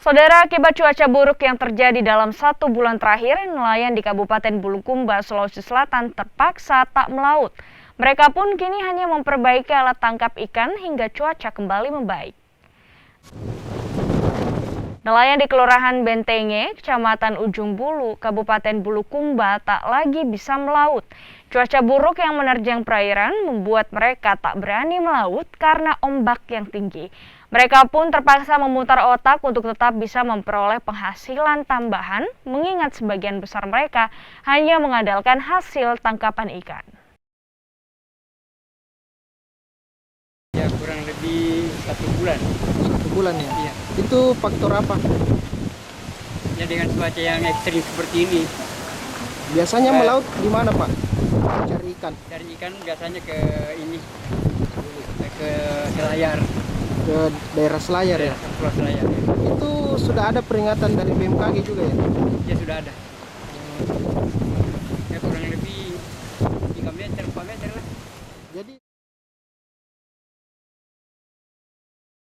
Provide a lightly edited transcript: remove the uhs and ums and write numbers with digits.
Saudara, akibat cuaca buruk yang terjadi dalam 1 bulan terakhir, nelayan di Kabupaten Bulukumba, Sulawesi Selatan terpaksa tak melaut. Mereka pun kini hanya memperbaiki alat tangkap ikan hingga cuaca kembali membaik. Nelayan di Kelurahan Bentenge, Kecamatan Ujung Bulu, Kabupaten Bulukumba tak lagi bisa melaut. Cuaca buruk yang menerjang perairan membuat mereka tak berani melaut karena ombak yang tinggi. Mereka pun terpaksa memutar otak untuk tetap bisa memperoleh penghasilan tambahan, mengingat sebagian besar mereka hanya mengandalkan hasil tangkapan ikan. Ya, kurang lebih 1 bulan. 1 bulan ya? Iya. Itu faktor apa? Ya, dengan cuaca yang ekstrim seperti ini. Biasanya melaut di mana, Pak? Cari ikan. Cari ikan biasanya ke ini, ke Selayar. Ke daerah Selayar ya? Pulau Selayar. Itu sudah ada peringatan dari BMKG juga ya? Ya, sudah ada. Ya, kurang